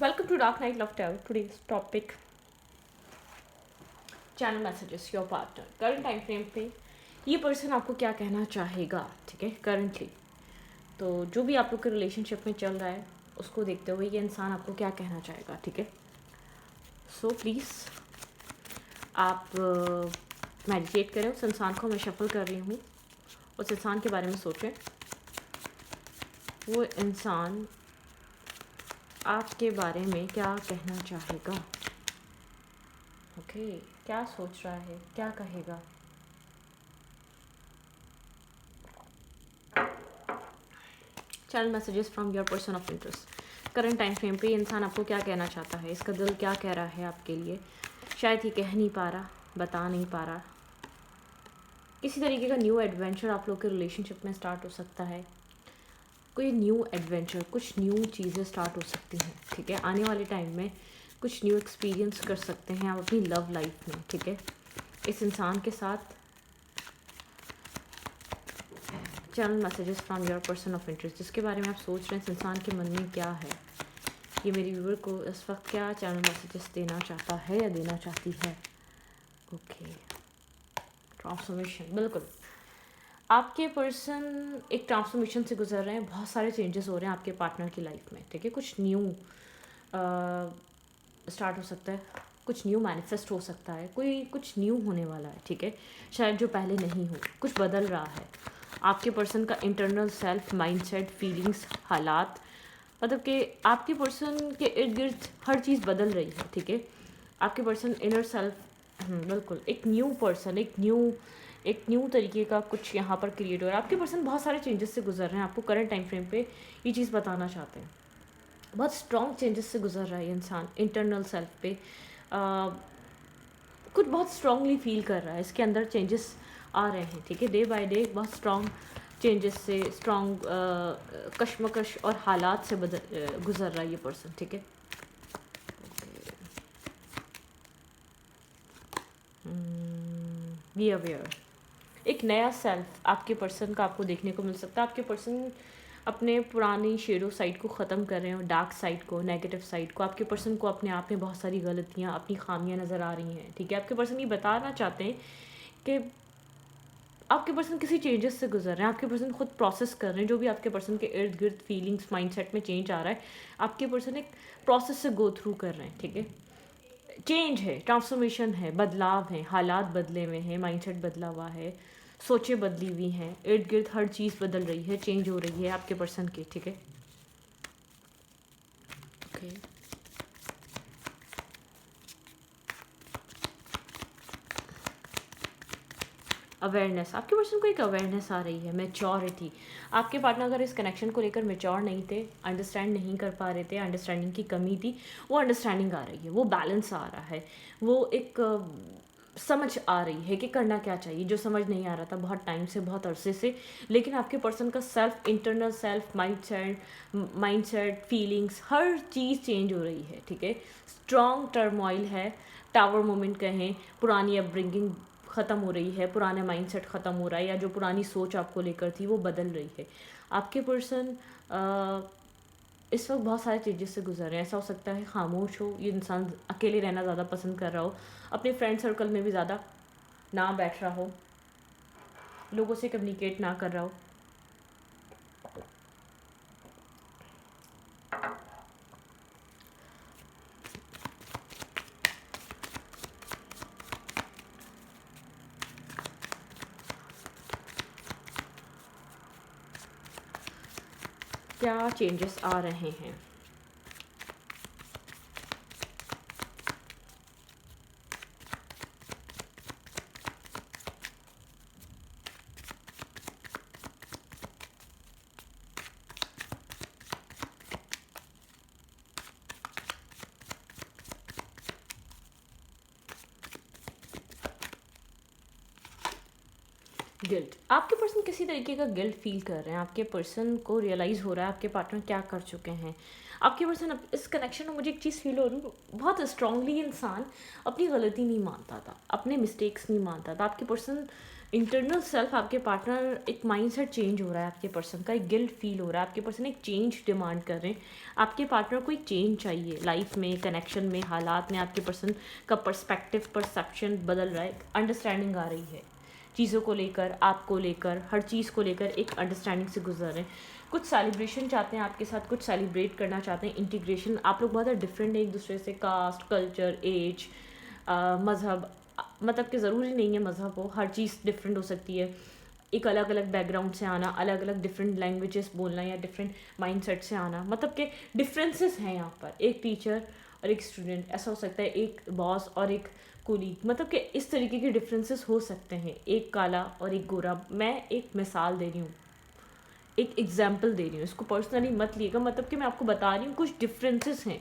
Welcome to Dark Night Love Tarot. Today's topic channel messages your partner current time frame पे ये person आपको क्या कहना चाहेगा, ठीक है, करंटली। तो जो भी आप लोग के रिलेशनशिप में चल रहा है उसको देखते हुए ये इंसान आपको क्या कहना चाहेगा, ठीक है। सो प्लीज़ आप मेडिटेट करें, उस इंसान को मैं शफल कर रही हूँ, उस इंसान के बारे में सोचें। वो इंसान आपके बारे में क्या कहना चाहेगा, ओके क्या सोच रहा है, क्या कहेगा। Channel messages from your person of interest current time frame पे इंसान आपको क्या कहना चाहता है, इसका दिल क्या कह रहा है आपके लिए। शायद ये कह नहीं पा रहा, बता नहीं पा रहा। किसी तरीके का न्यू एडवेंचर आप लोग के रिलेशनशिप में स्टार्ट हो सकता है। कोई न्यू एडवेंचर, कुछ न्यू चीज़ें स्टार्ट हो सकती हैं, ठीक है। आने वाले टाइम में कुछ न्यू एक्सपीरियंस कर सकते हैं आप अपनी लव लाइफ में, ठीक है, इस इंसान के साथ। Channel messages from your person of interest, जिसके बारे में आप सोच रहे हैं इस इंसान के मन में क्या है, ये मेरी व्यूअर को इस वक्त क्या चैनल मैसेजेस देना चाहता है या देना चाहती है। ओके, ट्रांसफॉर्मेशन, बिल्कुल आपके पर्सन एक ट्रांसफॉर्मेशन से गुजर रहे हैं। बहुत सारे चेंजेस हो रहे हैं आपके पार्टनर की लाइफ में, ठीक है। कुछ न्यू स्टार्ट हो सकता है, कुछ न्यू मैनिफेस्ट हो सकता है, कोई कुछ न्यू होने वाला है, ठीक है। शायद जो पहले नहीं हो, कुछ बदल रहा है। आपके पर्सन का इंटरनल सेल्फ, माइंडसेट, फीलिंग्स, हालात, मतलब कि आपके पर्सन के इर्द गिर्द हर चीज़ बदल रही है, ठीक है। आपके पर्सन इनर सेल्फ, बिल्कुल एक न्यू पर्सन, एक न्यू तरीके का कुछ यहाँ पर क्रिएट हो रहा है। आपके पर्सन बहुत सारे चेंजेस से गुजर रहे हैं, आपको करंट टाइम फ्रेम पे ये चीज़ बताना चाहते हैं। बहुत स्ट्रॉन्ग चेंजेस से गुजर रहा है ये इंसान इंटरनल सेल्फ पे। कुछ बहुत स्ट्रांगली फील कर रहा है, इसके अंदर चेंजेस आ रहे हैं, ठीक है। डे बाय डे बहुत स्ट्रॉन्ग चेंजेस से, स्ट्रॉन्ग कश्मकश और हालात से गुजर रहा है ये पर्सन, ठीक है। बी अवेयर, एक नया सेल्फ आपके पर्सन का आपको देखने को मिल सकता है। आपके पर्सन अपने पुरानी शेडो साइड को ख़त्म कर रहे हैं, डार्क साइड को, नेगेटिव साइड को। आपके पर्सन को अपने आप में बहुत सारी गलतियाँ, अपनी खामियां नज़र आ रही हैं, ठीक है। आपके पर्सन ये बताना चाहते हैं कि आपके पर्सन किसी चेंजेस से गुजर रहे हैं, आपके पर्सन खुद प्रोसेस कर रहे हैं जो भी आपके पर्सन के इर्द गिर्द फीलिंग्स, माइंडसेट में चेंज आ रहा है। आपके पर्सन एक प्रोसेस से गो थ्रू कर रहे हैं, ठीक है। चेंज है, ट्रांसफॉर्मेशन है, बदलाव है, हालात बदले हुए हैं, माइंडसेट बदला हुआ है, सोचें बदली हुई हैं, इर्द गिर्द हर चीज़ बदल रही है, चेंज हो रही है आपके पर्सन की, ठीक है। ओके, अवेयरनेस, आपके पर्सन को एक अवेयरनेस आ रही है, मैच्योरिटी। आपके पार्टनर अगर इस कनेक्शन को लेकर मैच्योर नहीं थे, अंडरस्टैंड नहीं कर पा रहे थे, अंडरस्टैंडिंग की कमी थी, वो अंडरस्टैंडिंग आ रही है, वो बैलेंस आ रहा है, वो एक समझ आ रही है कि करना क्या चाहिए, जो समझ नहीं आ रहा था बहुत टाइम से, बहुत अरसे से। लेकिन आपके पर्सन का self, internal self, mindset, feelings, हर चीज़ चेंज हो रही है, ठीक है। स्ट्रॉन्ग टर्मोइल है, टावर मोमेंट कहें, पुरानी अपब्रिंगिंग ख़त्म हो रही है, पुराना माइंडसेट ख़त्म हो रहा है, या जो पुरानी सोच आपको लेकर थी वो बदल रही है। आपके पर्सन इस वक्त बहुत सारे चीज़ें से गुजर रहे हैं। ऐसा हो सकता है खामोश हो, ये इंसान अकेले रहना ज़्यादा पसंद कर रहा हो, अपने फ्रेंड सर्कल में भी ज़्यादा ना बैठ रहा हो, लोगों से कम्युनिकेट ना कर रहा हो। क्या चेंजेस आ रहे हैं? गिल्ट, आपके पर्सन किसी तरीके का गिल्ट फील कर रहे हैं। आपके पर्सन को रियलाइज़ हो रहा है आपके पार्टनर क्या कर चुके हैं। आपके पर्सन इस कनेक्शन में मुझे एक चीज़ फील हो रही है, बहुत स्ट्रांगली इंसान अपनी गलती नहीं मानता था, अपने मिस्टेक्स नहीं मानता था। आपके पर्सन इंटरनल सेल्फ आपके पार्टनर एक माइंडसेट चेंज हो रहा है, आपके पर्सन का एक गिल्ट फील हो रहा है, आपके पर्सन एक चेंज डिमांड कर रहे हैं, आपके पार्टनर को एक चेंज चाहिए लाइफ में, कनेक्शन में, हालात में। आपके पर्सन का पर्सपेक्टिव परसेप्शन बदल रहा है, अंडरस्टैंडिंग आ रही है चीज़ों को लेकर, आपको लेकर, हर चीज़ को लेकर एक अंडरस्टैंडिंग से गुजर रहे हैं। कुछ सेलिब्रेशन चाहते हैं आपके साथ, कुछ सेलिब्रेट करना चाहते हैं, इंटीग्रेशन। आप लोग बहुत डिफरेंट है एक दूसरे से, कास्ट, कल्चर, एज, मज़हब, मतलब कि ज़रूरी नहीं है मज़हब हो, हर चीज़ डिफरेंट हो सकती है। एक अलग अलग बैकग्राउंड से आना, अलग अलग डिफरेंट लैंग्वेजेस बोलना या डिफरेंट माइंडसेट से आना, मतलब कि डिफरेंसेस हैं यहाँ पर। एक टीचर और एक स्टूडेंट ऐसा हो सकता है, एक बॉस और एक कुलीग, मतलब कि इस तरीके के डिफरेंसेस हो सकते हैं, एक काला और एक गोरा। मैं एक मिसाल दे रही हूँ, एक एग्जाम्पल दे रही हूँ, इसको पर्सनली मत लिएगा, मतलब कि मैं आपको बता रही हूँ कुछ डिफरेंसेस हैं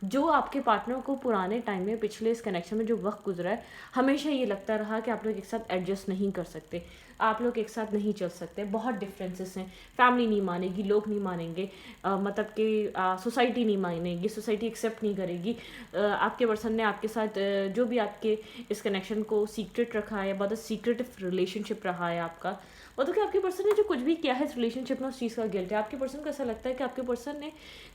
जो आपके पार्टनर को पुराने टाइम में, पिछले इस कनेक्शन में जो वक्त गुजरा है, हमेशा ये लगता रहा कि आप लोग एक साथ एडजस्ट नहीं कर सकते, आप लोग एक साथ नहीं चल सकते। बहुत डिफरेंसेस हैं, फैमिली नहीं मानेगी, लोग नहीं मानेंगे, मतलब कि सोसाइटी नहीं मानेगी, सोसाइटी एक्सेप्ट नहीं करेगी। आपके पर्सन ने आपके साथ जो भी आपके इस कनेक्शन को सीक्रेट रखा है, बहुत सीक्रेटिव रिलेशनशिप रहा है आपका, मतलब कि आपके पर्सन ने जो कुछ भी किया है इस रिलेशनशिप में, उस चीज़ का गिल्ट है। आपके पर्सन को ऐसा लगता है कि आपके पर्सन ने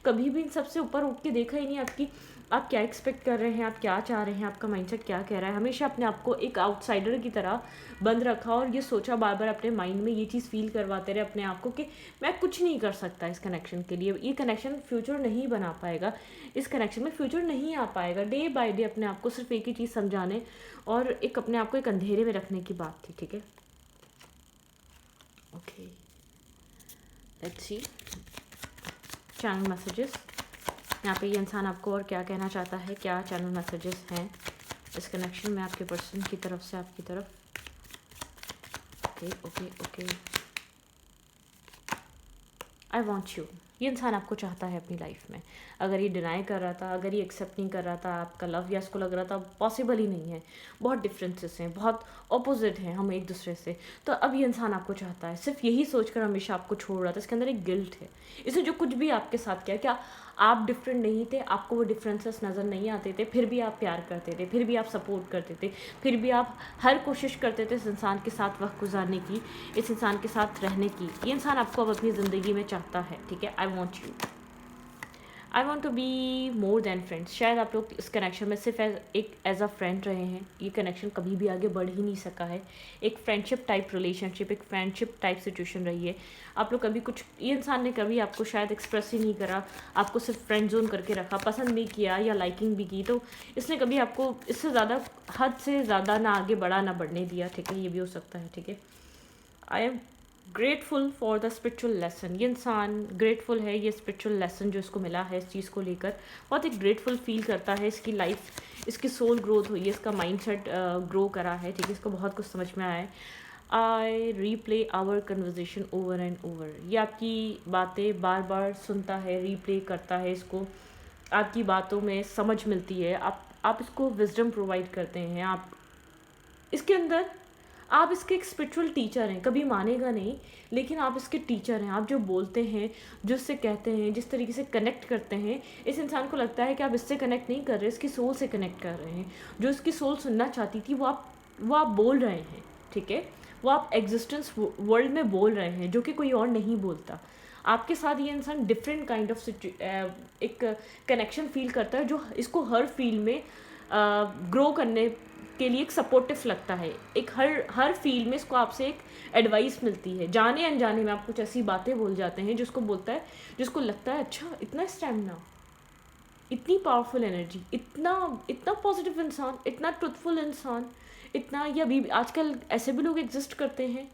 कभी भी इन सबसे ऊपर उठ के देखा ही नहीं आपकी, आप क्या एक्सपेक्ट कर रहे हैं, आप क्या चाह रहे हैं, आपका माइंडसेट क्या कह रहा है। हमेशा अपने आप को एक आउटसाइडर की तरह बंद रखा और ये सोचा, बार बार अपने माइंड में ये चीज़ फील करवाते रहे अपने आप को कि मैं कुछ नहीं कर सकता इस कनेक्शन के लिए, ये कनेक्शन फ्यूचर नहीं बना पाएगा, इस कनेक्शन में फ्यूचर नहीं आ पाएगा। डे बाय डे अपने आप को सिर्फ एक ही चीज़ समझाने और एक अपने आप को एक अंधेरे में रखने की बात थी, ठीक है। Okay, let's see channel messages. यहाँ पे ये इंसान आपको और क्या कहना चाहता है, क्या चैनल मैसेजेस हैं इस कनेक्शन में आपके पर्सन की तरफ से आपकी तरफ। Okay okay okay, I want you. ये इंसान आपको चाहता है अपनी लाइफ में। अगर ये डिनाई कर रहा था, अगर ये एक्सेप्ट नहीं कर रहा था आपका लव, या इसको लग रहा था पॉसिबल ही नहीं है, बहुत डिफरेंसेस हैं, बहुत अपोजिट हैं हम एक दूसरे से, तो अब ये इंसान आपको चाहता है। सिर्फ यही सोचकर हमेशा आपको छोड़ रहा था, इसके अंदर एक गिल्ट है। इसे जो कुछ भी आपके साथ किया, क्या आप डिफरेंट नहीं थे, आपको वो डिफरेंसेस नज़र नहीं आते थे, फिर भी आप प्यार करते थे, फिर भी आप सपोर्ट करते थे, फिर भी आप हर कोशिश करते थे इस इंसान के साथ वक्त गुजारने की, इस इंसान के साथ रहने की। ये इंसान आपको अब अपनी ज़िंदगी में चाहता है, ठीक है। I want you, I want to be more than friends. शायद आप लोग इस कनेक्शन में सिर्फ एज अ फ्रेंड रहे हैं, ये कनेक्शन कभी भी आगे बढ़ ही नहीं सका है। एक फ्रेंडशिप टाइप रिलेशनशिप, एक फ्रेंडशिप टाइप सिचुएशन रही है। आप लोग कभी कुछ, ये इंसान ने कभी आपको शायद एक्सप्रेस ही नहीं करा, आपको सिर्फ फ्रेंड जोन करके रखा, पसंद भी किया या लाइकिंग भी की, तो इसने कभी आपको इससे ज़्यादा, हद से ज़्यादा ना आगे बढ़ा ना बढ़ने दिया, ठीक है। ये भी हो सकता है, ठीक है। I am grateful for the spiritual lesson. ये इंसान ग्रेटफुल है, ये स्पिरिचुअल लेसन जो इसको मिला है इस चीज़ को लेकर, बहुत एक ग्रेटफुल फील करता है। इसकी लाइफ, इसकी सोल ग्रोथ हुई है, इसका माइंडसेट ग्रो करा है, ठीक है। इसको बहुत कुछ समझ में आया है। I replay our conversation over and over. ये आपकी बातें बार बार सुनता है, रीप्ले करता है, इसको आपकी बातों में समझ मिलती है, आप इसको विजडम प्रोवाइड करते हैं, आप इसके अंदर, आप इसके एक स्पिरिचुअल टीचर हैं। कभी मानेगा नहीं, लेकिन आप इसके टीचर हैं। आप जो बोलते हैं, जो इससे कहते हैं, जिस तरीके से कनेक्ट करते हैं, इस इंसान को लगता है कि आप इससे कनेक्ट नहीं कर रहे, इसकी सोल से कनेक्ट कर रहे हैं। जो इसकी सोल सुनना चाहती थी वो आप बोल रहे हैं, ठीक है। वो आप एग्जिस्टेंस वर्ल्ड में बोल रहे हैं, जो कि कोई और नहीं बोलता। आपके साथ ये इंसान डिफरेंट काइंड ऑफ एक कनेक्शन फील करता है, जो इसको हर फील्ड में ग्रो करने के लिए एक सपोर्टिव लगता है। एक हर फील्ड में इसको आपसे एक एडवाइस मिलती है, जाने अनजाने में आप कुछ ऐसी बातें बोल जाते हैं जिसको बोलता है, जिसको लगता है अच्छा इतना स्टैमिना, इतनी पावरफुल एनर्जी, इतना इतना पॉजिटिव इंसान, इतना ट्रुथफुल इंसान, इतना, या अभी आजकल ऐसे भी लोग एग्जिस्ट करते हैं,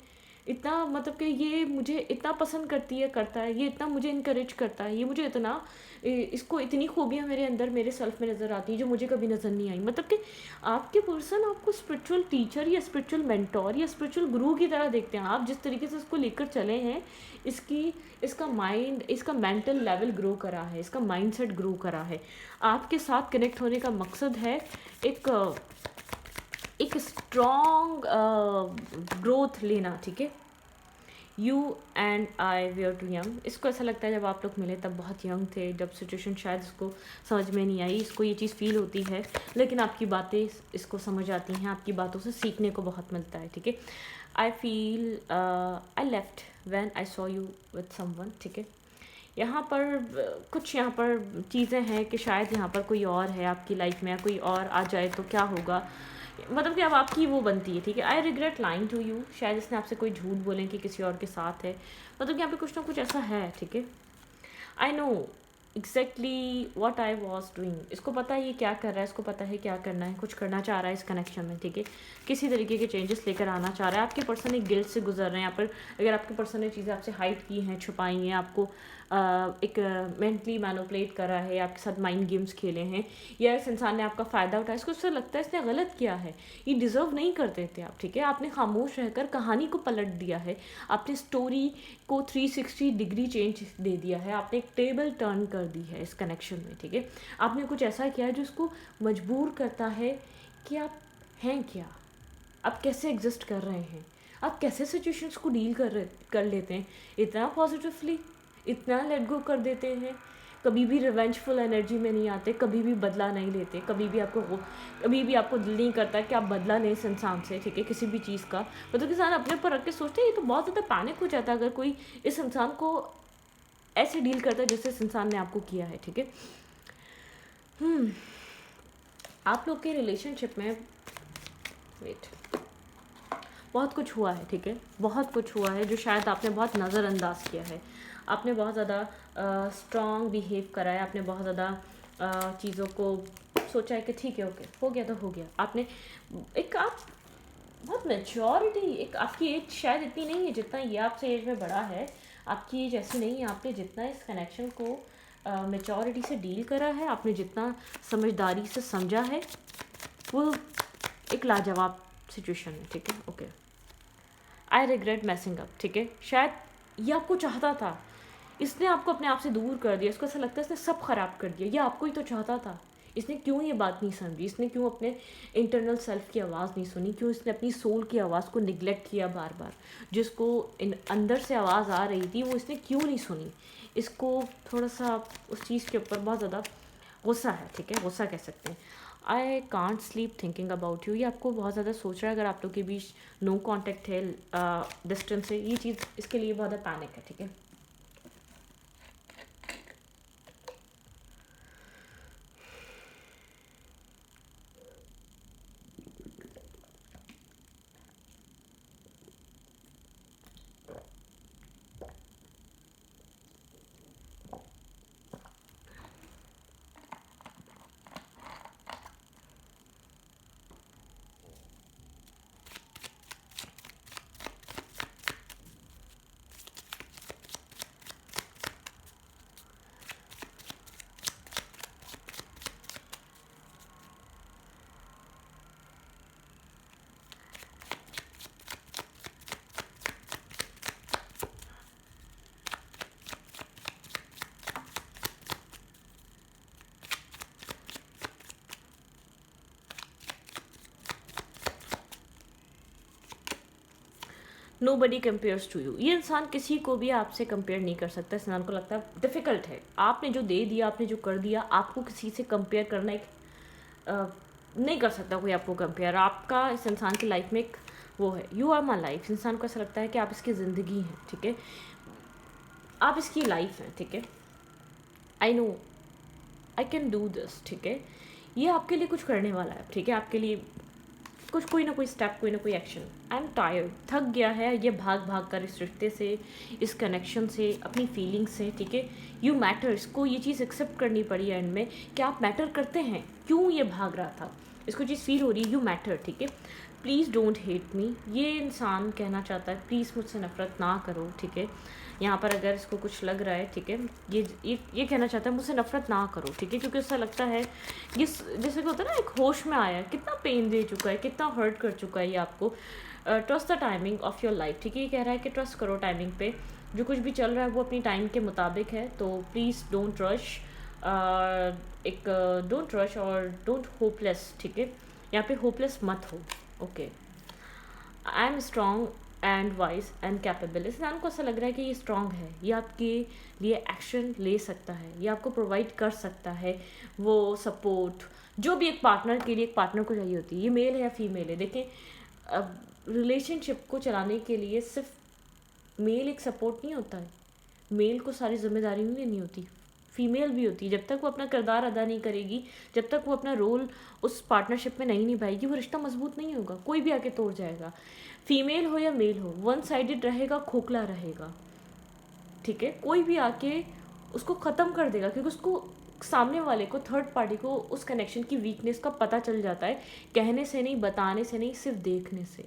इतना, मतलब कि ये मुझे इतना पसंद करता है, ये इतना मुझे इनकरेज करता है, ये मुझे इतना, इसको इतनी खूबियाँ मेरे अंदर, मेरे सेल्फ में नज़र आती हैं जो मुझे कभी नज़र नहीं आई। मतलब कि आपके पर्सन आपको स्पिरिचुअल टीचर या स्पिरिचुअल मेंटोर या स्पिरिचुअल गुरु की तरह देखते हैं। आप जिस तरीके से इसको लेकर चले हैं, इसका माइंड, इसका मेंटल लेवल ग्रो करा है, इसका माइंडसेट ग्रो करा है। आपके साथ कनेक्ट होने का मकसद है एक स्ट्रॉन्ग ग्रोथ लेना, ठीक है। You and I we are too young. इसको ऐसा लगता है जब आप लोग मिले तब बहुत यंग थे, जब सिचुएशन शायद इसको समझ में नहीं आई, इसको ये चीज़ फील होती है, लेकिन आपकी बातें इसको समझ आती हैं, आपकी बातों से सीखने को बहुत मिलता है, ठीक है। I feel I left when I saw you with someone, ठीक है। यहाँ पर कुछ यहाँ पर चीज़ें हैं कि शायद यहाँ पर कोई और है आपकी लाइफ में, या कोई और आ जाए तो क्या होगा, मतलब कि अब आपकी वो बनती है, ठीक है। I regret lying to you, शायद इसने आपसे कोई झूठ बोले कि किसी और के साथ है, मतलब कि यहाँ पे कुछ ना कुछ ऐसा है, ठीक है। I know exactly what I was doing, इसको पता है ये क्या कर रहा है, इसको पता है क्या करना है, कुछ करना चाह रहा है इस कनेक्शन में, ठीक है। किसी तरीके के चेंजेस लेकर आना चाह रहा है, आपके पर्सन एक गिल्ट से गुजर रहे हैं यहाँ पर। अगर आपके पर्सन ने चीज़ें आपसे हाइड की हैं, छुपाई हैं, आपको एक मेंटली मैनिपुलेट करा है, आपके साथ माइंड गेम्स खेले हैं, या इस इंसान ने आपका फ़ायदा उठाया, इसको उससे लगता है इसने गलत किया है, ये डिज़र्व नहीं करते थे आप, ठीक है। आपने खामोश रहकर कहानी को पलट दिया है, आपने स्टोरी को 360 डिग्री चेंज दे दिया है, आपने एक टेबल टर्न कर दी है इस कनेक्शन में, ठीक है। आपने कुछ ऐसा किया है जो उसको मजबूर करता है कि आप हैं क्या, आप कैसे एग्जिस्ट कर रहे हैं, आप कैसे सिचुएशंस को डील कर लेते हैं, इतना पॉजिटिवली, इतना लेट गो कर देते हैं, कभी भी रिवेंजफुल एनर्जी में नहीं आते, कभी भी बदला नहीं लेते, कभी भी आपको दिल नहीं करता कि आप बदला लें इस इंसान से, ठीक है, किसी भी चीज़ का। मतलब इंसान अपने पर रख के सोचते हैं, ये तो बहुत ज़्यादा पैनिक हो जाता है अगर कोई इस इंसान को ऐसे डील करता है जैसे इस इंसान ने आपको किया है, ठीक है। आप लोग के रिलेशनशिप में वेट बहुत कुछ हुआ है, ठीक है, बहुत कुछ हुआ है जो शायद आपने बहुत नज़रअंदाज किया है, आपने बहुत ज़्यादा स्ट्रॉन्ग बिहेव करा है, आपने बहुत ज़्यादा चीज़ों को सोचा है कि ठीक है, ओके, हो गया तो हो गया। आपने एक आप बहुत मैच्योरिटी, एक आपकी एज शायद इतनी नहीं है जितना ये आपसे एज में बड़ा है, आपकी एज ऐसी नहीं है, आपने जितना इस कनेक्शन को मैच्योरिटी से डील करा है, आपने जितना समझदारी से समझा है, वो एक लाजवाब सिचुएशन है, ठीक है, ओके। आई रिग्रेट मैसिंग अप, ठीक है, शायद ये आपको चाहता था, इसने आपको अपने आप से दूर कर दिया, इसको ऐसा लगता है इसने सब ख़राब कर दिया, ये आपको ही तो चाहता था, इसने क्यों ये बात नहीं समझी, इसने क्यों अपने इंटरनल सेल्फ की आवाज़ नहीं सुनी, क्यों इसने अपनी सोल की आवाज़ को निगलेक्ट किया बार बार, जिसको अंदर से आवाज़ आ रही थी वो इसने क्यों नहीं सुनी। इसको थोड़ा सा उस चीज़ के ऊपर बहुत ज़्यादा गुस्सा है, ठीक है, गुस्सा कह सकते हैं। I can't sleep thinking about you, ये आपको बहुत ज़्यादा सोच रहा है, अगर आप लोग के बीच नो कॉन्टेक्ट है, डिस्टेंस है, ये चीज़ इसके लिए बहुत ज़्यादा पैनिक है, ठीक है। नो बडी कम्पेयर्स टू यू, ये इंसान किसी को भी आपसे कंपेयर नहीं कर सकता, इस इंसान को लगता है डिफ़िकल्ट है, आपने जो दे दिया, आपने जो कर दिया, आपको किसी से कंपेयर करना एक नहीं कर सकता कोई आपको कंपेयर, आपका इस इंसान की लाइफ में एक वो है, यू आर माई लाइफ, इंसान को ऐसा लगता है कि आप इसकी ज़िंदगी हैं, ठीक है, आप इसकी लाइफ हैं, ठीक है। I know I can do this, ठीक है, ये आपके लिए कुछ करने वाला है, ठीक है, आपके लिए कुछ कोई ना कोई स्टेप, कोई ना कोई एक्शन। आई एम टायर्ड, थक गया है ये भाग भाग कर इस रिश्ते से, इस कनेक्शन से, अपनी फीलिंग्स से, ठीक है। यू मैटर, इसको ये चीज़ एक्सेप्ट करनी पड़ी एंड में कि आप मैटर करते हैं, क्यों ये भाग रहा था, इसको चीज़ फील हो रही है, यू मैटर, ठीक है। प्लीज़ डोंट हेट मी, ये इंसान कहना चाहता है प्लीज़ मुझसे नफ़रत ना करो, ठीक है। यहाँ पर अगर इसको कुछ लग रहा है, ठीक है, ये कहना चाहता है मुझसे नफ़रत ना करो, ठीक है, क्योंकि उससे लगता है ये जैसे कि होता है ना, एक होश में आया है, कितना पेन दे चुका है, कितना हर्ट कर चुका है ये आपको। Trust the timing of your life, ठीक है, ये कह रहा है कि ट्रस्ट करो टाइमिंग पे, जो कुछ भी चल रहा है वो अपनी टाइम के मुताबिक है, तो प्लीज़ डोंट रश, एक डोंट रश और डोंट होपलेस, ठीक है, यहाँ पे होपलेस मत हो, okay. I am strong and wise and capable. इस इंसान को ऐसा लग रहा है कि ये स्ट्रांग है, ये आपके लिए एक्शन ले सकता है, ये आपको प्रोवाइड कर सकता है वो सपोर्ट जो भी एक पार्टनर के लिए एक पार्टनर को चाहिए होती है। ये मेल है या फीमेल है, देखें अब रिलेशनशिप को चलाने के लिए सिर्फ मेल एक सपोर्ट नहीं होता है, मेल को सारी जिम्मेदारी नहीं लेनी होती, फीमेल भी होती है। जब तक वो अपना किरदार अदा नहीं करेगी, जब तक वो अपना रोल उस पार्टनरशिप में नहीं निभाएगी, वो रिश्ता मजबूत नहीं होगा, कोई भी आके तोड़ जाएगा। फीमेल हो या मेल हो, वन साइडेड रहेगा, खोखला रहेगा, ठीक है, कोई भी आके उसको ख़त्म कर देगा, क्योंकि उसको सामने वाले को, थर्ड पार्टी को उस कनेक्शन की वीकनेस का पता चल जाता है, कहने से नहीं, बताने से नहीं, सिर्फ देखने से।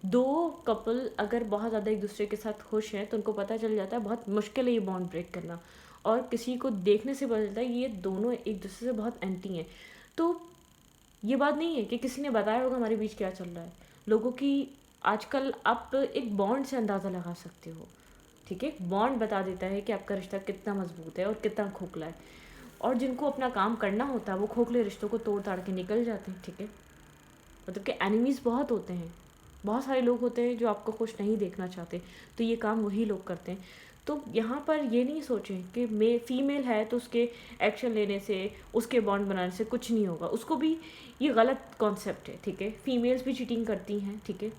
दो कपल अगर बहुत ज़्यादा एक दूसरे के साथ खुश हैं तो उनको पता चल जाता है बहुत मुश्किल है ये बॉन्ड ब्रेक करना, और किसी को देखने से पता चलता है ये दोनों एक दूसरे से बहुत एंटी हैं। तो ये बात नहीं है कि किसी ने बताया होगा हमारे बीच क्या चल रहा है, लोगों की आजकल आप एक बॉन्ड से अंदाज़ा लगा सकते हो, ठीक है, बॉन्ड बता देता है कि आपका रिश्ता कितना मजबूत है और कितना खोखला है। और जिनको अपना काम करना होता है वो खोखले रिश्तों को तोड़ ताड़ के निकल जाते हैं, ठीक है। मतलब कि एनिमीज़ बहुत होते हैं, बहुत सारे लोग होते हैं जो आपको खुश नहीं देखना चाहते, तो ये काम वही लोग करते हैं। तो यहाँ पर ये नहीं सोचें कि फीमेल है तो उसके एक्शन लेने से, उसके बॉन्ड बनाने से कुछ नहीं होगा, उसको भी ये गलत कॉन्सेप्ट है, ठीक है। फीमेल्स भी चीटिंग करती हैं, ठीक है,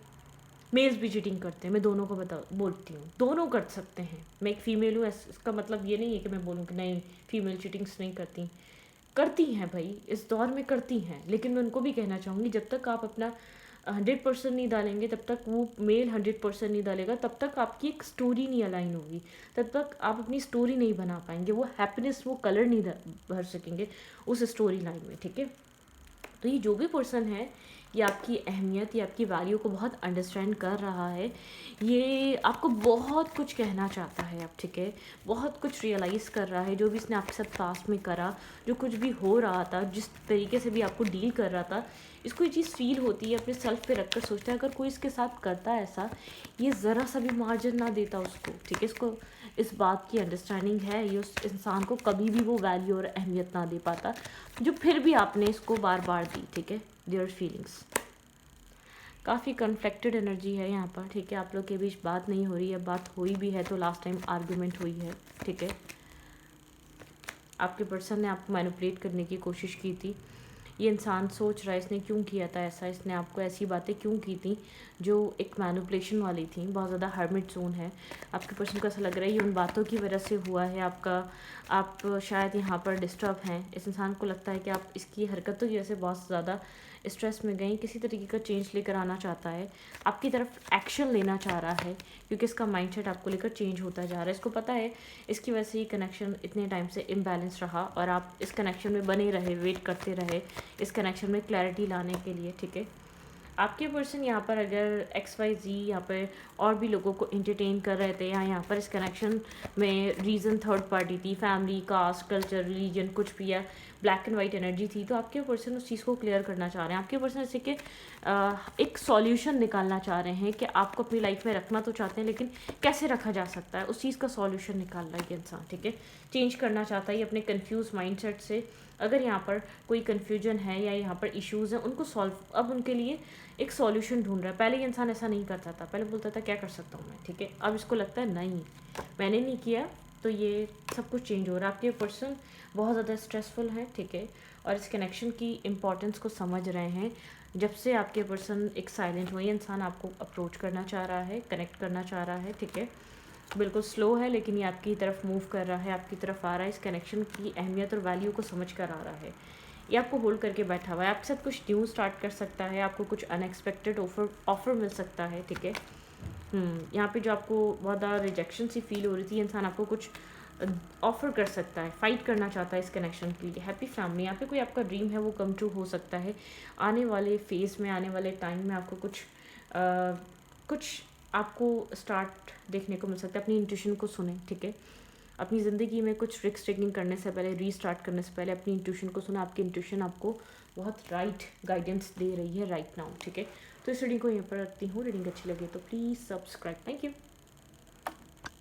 मेल्स भी चीटिंग करते हैं, मैं दोनों को बोलती हूँ, दोनों कर सकते हैं। मैं एक फ़ीमेल हूँ, इसका मतलब ये नहीं है कि मैं बोलूँ कि नहीं फीमेल चीटिंग्स नहीं करती, करती हैं भाई, इस दौर में करती हैं। लेकिन मैं उनको भी कहना चाहूँगी जब तक आप अपना 100% नहीं डालेंगे, तब तक वो मेल 100% नहीं डालेगा, तब तक आपकी एक स्टोरी नहीं अलाइन होगी, तब तक आप अपनी स्टोरी नहीं बना पाएंगे, वो हैप्पीनेस, वो कलर नहीं भर सकेंगे उस स्टोरी लाइन में, ठीक है। तो ये जो भी पर्सन है, ये आपकी अहमियत, ये आपकी वैल्यू को बहुत अंडरस्टैंड कर रहा है, ये आपको बहुत कुछ कहना चाहता है अब, ठीक है, बहुत कुछ रियलाइज़ कर रहा है। जो भी इसने आपके साथ पास्ट में करा, जो कुछ भी हो रहा था, जिस तरीके से भी आपको डील कर रहा था, इसको ये चीज़ फील होती है, अपने सेल्फ पे रख कर सोचता है अगर कोई इसके साथ करता है ऐसा, ये ज़रा सा भी मार्जिन ना देता उसको, ठीक है, इसको इस बात की अंडरस्टैंडिंग है, ये उस इंसान को कभी भी वो वैल्यू और अहमियत ना दे पाता जो फिर भी आपने इसको बार बार दी, ठीक है। देयर फीलिंग्स काफ़ी कन्फ्लिक्टेड एनर्जी है यहाँ पर, ठीक है, आप लोग के बीच बात नहीं हो रही है, बात हुई भी है तो लास्ट टाइम आर्ग्यूमेंट हुई है, ठीक है। आपके पर्सन ने आपको मैनिपुलेट करने की कोशिश की थी, ये इंसान सोच रहा है इसने क्यों किया था ऐसा, इसने आपको ऐसी बातें क्यों की थी जो एक मैनिपुलेशन वाली थी, बहुत ज़्यादा हर्मिट जोन है। आपके पर्सन को ऐसा लग रहा है ये उन बातों की वजह से हुआ है, आप शायद यहाँ पर डिस्टर्ब हैं। इस इंसान को लगता है कि आप इसकी हरकतों की वजह से बहुत ज़्यादा स्ट्रेस में गई, किसी तरीके का चेंज लेकर आना चाहता है, आपकी तरफ एक्शन लेना चाह रहा है, क्योंकि इसका माइंडसेट आपको लेकर चेंज होता जा रहा है। इसको पता है इसकी वजह से ये कनेक्शन इतने टाइम से इम्बैलेंस रहा और आप इस कनेक्शन में बने रहे, वेट करते रहे इस कनेक्शन में क्लैरिटी लाने के लिए, ठीक है। आपके पर्सन यहाँ पर अगर XYZ यहाँ पर और भी लोगों को इंटरटेन कर रहे थे, या यहाँ पर इस कनेक्शन में रीज़न थर्ड पार्टी थी, फैमिली, कास्ट, कल्चर, रिलीजन, कुछ भी, या ब्लैक एंड वाइट एनर्जी थी, तो आपके पर्सन उस चीज़ को क्लियर करना चाह रहे हैं। आपके पर्सन जैसे कि एक सॉल्यूशन निकालना चाह रहे हैं कि आपको अपनी लाइफ में रखना तो चाहते हैं लेकिन कैसे रखा जा सकता है, उस चीज़ का सॉल्यूशन निकाल रहा है ये इंसान, ठीक है। चेंज करना चाहता है अपने कंफ्यूज माइंडसेट से। अगर यहाँ पर कोई कन्फ्यूजन है या यहाँ पर इश्यूज़ हैं, उनको सॉल्व, अब उनके लिए एक सॉल्यूशन ढूंढ रहा है। पहले ये इंसान ऐसा नहीं करता था, पहले बोलता था क्या कर सकता हूँ मैं, ठीक है, अब इसको लगता है नहीं मैंने नहीं किया, तो ये सब कुछ चेंज हो रहा है। आपके पर्सन बहुत ज़्यादा स्ट्रेसफुल है, ठीक है, और इस कनेक्शन की इम्पोर्टेंस को समझ रहे हैं। जब से आपके पर्सन एक साइलेंट हुए, इंसान आपको अप्रोच करना चाह रहा है, कनेक्ट करना चाह रहा है, ठीक है, बिल्कुल स्लो है लेकिन ये आपकी तरफ मूव कर रहा है, आपकी तरफ आ रहा है, इस कनेक्शन की अहमियत और वैल्यू को समझ कर आ रहा है। ये आपको होल्ड करके बैठा हुआ है, आपके साथ कुछ न्यू स्टार्ट कर सकता है, आपको कुछ अनएक्सपेक्टेड ऑफर मिल सकता है, ठीक है। यहाँ पे जो आपको बहुत ज़्यादा रिजेक्शन सी फील हो रही थी, इंसान आपको कुछ ऑफ़र कर सकता है, फाइट करना चाहता है इस कनेक्शन के लिए। हैप्पी फैमिली, यहाँ पे कोई आपका ड्रीम है वो कम ट्रू हो सकता है। आने वाले फेज़ में, आने वाले टाइम में आपको कुछ आपको स्टार्ट देखने को मिल सकता है। अपनी इंट्यूशन को सुने, ठीक है। अपनी ज़िंदगी में कुछ रिस्क टेकिंग करने से पहले, रीस्टार्ट करने से पहले अपनी इंट्यूशन को सुना। आपकी इंट्यूशन आपको बहुत राइट गाइडेंस दे रही है राइट नाउ, ठीक है। तो इस रीडिंग को यहाँ पर रखती हूँ। रीडिंग अच्छी लगे तो प्लीज़ सब्सक्राइब। Thank you.